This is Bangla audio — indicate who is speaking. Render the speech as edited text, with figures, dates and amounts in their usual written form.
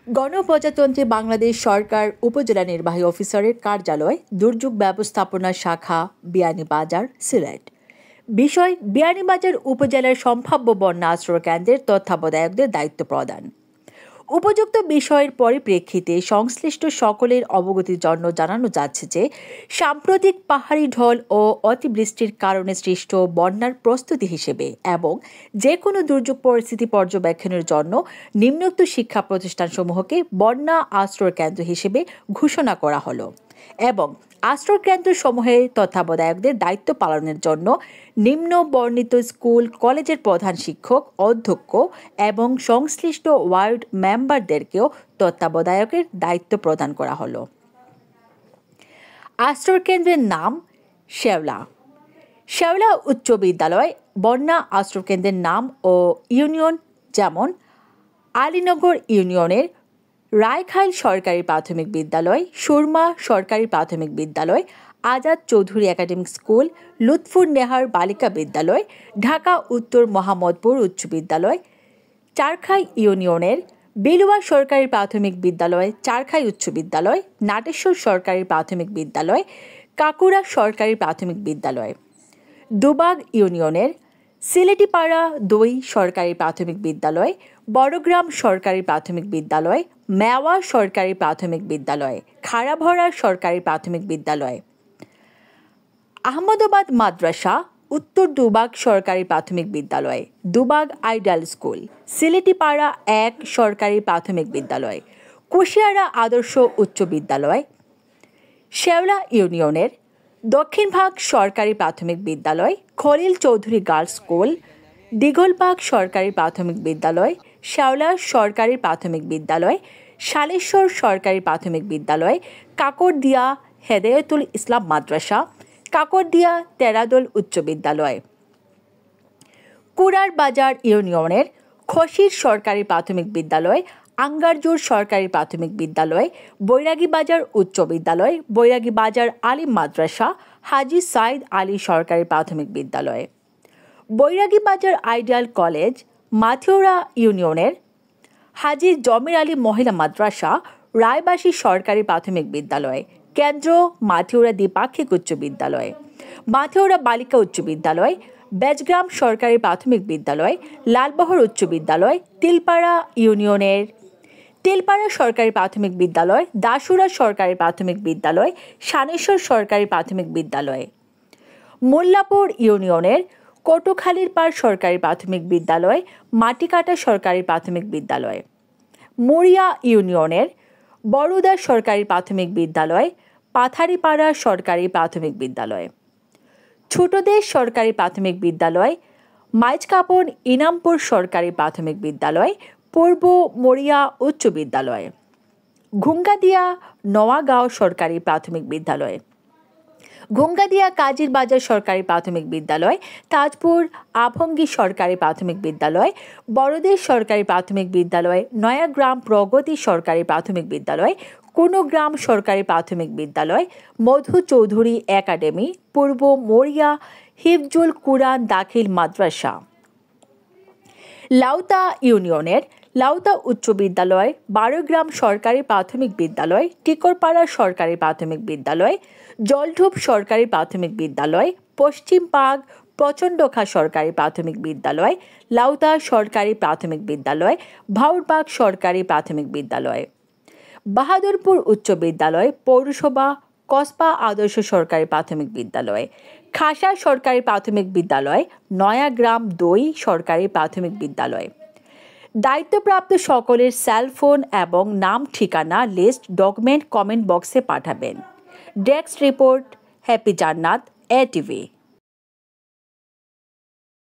Speaker 1: গণপ্রজাতন্ত্রী বাংলাদেশ সরকার উপজেলা নির্বাহী অফিসারের কার্যালয়, দুর্যোগ ব্যবস্থাপনা শাখা, বিয়ানীবাজার, সিলেট। বিষয়: বিয়ানীবাজার উপজেলার সম্ভাব্য বন্যা আশ্রয় কেন্দ্রের তত্ত্বাবধায়কদের দায়িত্ব প্রদান। উপযুক্ত বিষয়ের পরিপ্রেক্ষিতে সংশ্লিষ্ট সকলের অবগতির জন্য জানানো যাচ্ছে যে, সাম্প্রতিক পাহাড়ি ঢল ও অতিবৃষ্টির কারণে সৃষ্ট বন্যার প্রস্তুতি হিসেবে এবং যে কোনো দুর্যোগ পরিস্থিতি পর্যবেক্ষণের জন্য নিম্নোক্ত শিক্ষা প্রতিষ্ঠানসমূহকে বন্যা আশ্রয় কেন্দ্র হিসেবে ঘোষণা করা হলো এবং আশ্রয় কেন্দ্রসমূহের তত্ত্বাবধায়কদের দায়িত্ব পালনের জন্য নিম্ন বর্ণিত স্কুল কলেজের প্রধান শিক্ষক, অধ্যক্ষ এবং সংশ্লিষ্ট ওয়ার্ড মেম্বারদেরকেও তত্ত্বাবধায়কের দায়িত্ব প্রদান করা হলো। আশ্রয় কেন্দ্রের নাম: শেওলা উচ্চ বিদ্যালয়। বন্যা আশ্রয় কেন্দ্রের নাম ও ইউনিয়ন যেমন: আলীনগর ইউনিয়নের রায়খাইল সরকারি প্রাথমিক বিদ্যালয়, সুরমা সরকারি প্রাথমিক বিদ্যালয়, আজাদ চৌধুরী একাডেমিক স্কুল, লুৎফুর নেহার বালিকা বিদ্যালয়, ঢাকা উত্তর মোহাম্মদপুর উচ্চ বিদ্যালয়, চারখাই ইউনিয়নের বেলুয়া সরকারি প্রাথমিক বিদ্যালয়, চারখাই উচ্চ বিদ্যালয়, নাটেশ্বর সরকারি প্রাথমিক বিদ্যালয়, কাকুরা সরকারি প্রাথমিক বিদ্যালয়, দুবাগ ইউনিয়নের সিলেটিপাড়া ২ সরকারি প্রাথমিক বিদ্যালয়, বড়গ্রাম সরকারি প্রাথমিক বিদ্যালয়, মেওয়া সরকারি প্রাথমিক বিদ্যালয়, খাড়াভরা সরকারি প্রাথমিক বিদ্যালয়, আহমদাবাদ মাদ্রাসা, উত্তর দুবাগ সরকারি প্রাথমিক বিদ্যালয়, দুবাগ আইডিয়াল স্কুল, সিলেটিপাড়া ১ সরকারি প্রাথমিক বিদ্যালয়, কুশিয়ারা আদর্শ উচ্চ বিদ্যালয়, শেওলা ইউনিয়নের দক্ষিণভাগ সরকারি প্রাথমিক বিদ্যালয়, খলিল চৌধুরী গার্লস স্কুল, দিঘলবাগ সরকারি প্রাথমিক বিদ্যালয়, শেওলা সরকারি প্রাথমিক বিদ্যালয়, শালেশ্বর সরকারি প্রাথমিক বিদ্যালয়, কাকরদিয়া হেদায়েতুল ইসলাম মাদ্রাসা, কাকরদিয়া তেরাদল উচ্চ বিদ্যালয়, কুড়ার বাজার ইউনিয়নের খসির সরকারি প্রাথমিক বিদ্যালয়, আঙ্গারজোর সরকারি প্রাথমিক বিদ্যালয়, বৈরাগী বাজার উচ্চ বিদ্যালয়, বৈরাগী বাজার আলিম মাদ্রাসা, হাজী সাইদ আলী সরকারি প্রাথমিক বিদ্যালয়, বৈরাগী বাজার আইডিয়াল কলেজ, মাথিওরা ইউনিয়নের হাজী জমির আলী মহিলা মাদ্রাসা, রায়বাসী সরকারি প্রাথমিক বিদ্যালয়, কেন্দ্র মাথিওরা দ্বিপাক্ষিক উচ্চ বিদ্যালয়, মাথিওরা বালিকা উচ্চ বিদ্যালয়, বেজগ্রাম সরকারি প্রাথমিক বিদ্যালয়, লালবহর উচ্চ বিদ্যালয়, তিলপাড়া ইউনিয়নের তেলপাড়া সরকারি প্রাথমিক বিদ্যালয়, দাসুরা সরকারি প্রাথমিক বিদ্যালয়, শানেশ্বর সরকারি প্রাথমিক বিদ্যালয়, মোল্লাপুর ইউনিয়নের কটুখালীর পাড় সরকারি প্রাথমিক বিদ্যালয়, মাটিকাটা সরকারি প্রাথমিক বিদ্যালয়, মুড়িয়া ইউনিয়নের বড়ুদা সরকারি প্রাথমিক বিদ্যালয়, পাথারিপাড়া সরকারি প্রাথমিক বিদ্যালয়, ছোটদেশ সরকারি প্রাথমিক বিদ্যালয়, মাইজকাপন ইনামপুর সরকারি প্রাথমিক বিদ্যালয়, পূর্ব মরিয়া উচ্চ বিদ্যালয়, ঘুঙ্গাদিয়া নওয়াগাঁও সরকারি প্রাথমিক বিদ্যালয়, ঘুঙ্গাদিয়া কাজির বাজার সরকারি প্রাথমিক বিদ্যালয়, তাজপুর আভঙ্গী সরকারি প্রাথমিক বিদ্যালয়, বড়দেশ সরকারি প্রাথমিক বিদ্যালয়, নয়াগ্রাম প্রগতি সরকারি প্রাথমিক বিদ্যালয়, কুনুগ্রাম সরকারি প্রাথমিক বিদ্যালয়, মধু চৌধুরী একাডেমি, পূর্ব মরিয়া হিফজুল কুরআন দাখিল মাদ্রাসা, লাউতা ইউনিয়নের লাউতা উচ্চ বিদ্যালয়, বারোগ্রাম সরকারি প্রাথমিক বিদ্যালয়, টিকরপাড়া সরকারি প্রাথমিক বিদ্যালয়, জলঢুপ সরকারি প্রাথমিক বিদ্যালয়, পশ্চিমবাগ প্রচণ্ডখা সরকারি প্রাথমিক বিদ্যালয়, লাউতা সরকারি প্রাথমিক বিদ্যালয়, ভাউরবাগ সরকারি প্রাথমিক বিদ্যালয়, বাহাদুরপুর উচ্চ বিদ্যালয়, পৌরসভা কসবা আদর্শ সরকারি প্রাথমিক বিদ্যালয়, খাসা সরকারি প্রাথমিক বিদ্যালয়, নয়াগ্রাম ২ সরকারি প্রাথমিক বিদ্যালয়। দায়িত্বপ্রাপ্ত সকলের সেলফোন এবং নাম ঠিকানা লিস্ট ডকুমেন্ট কমেন্ট বক্সে পাঠাবেন। ডেস্ক রিপোর্ট, হ্যাপি জান্নাত, ATV।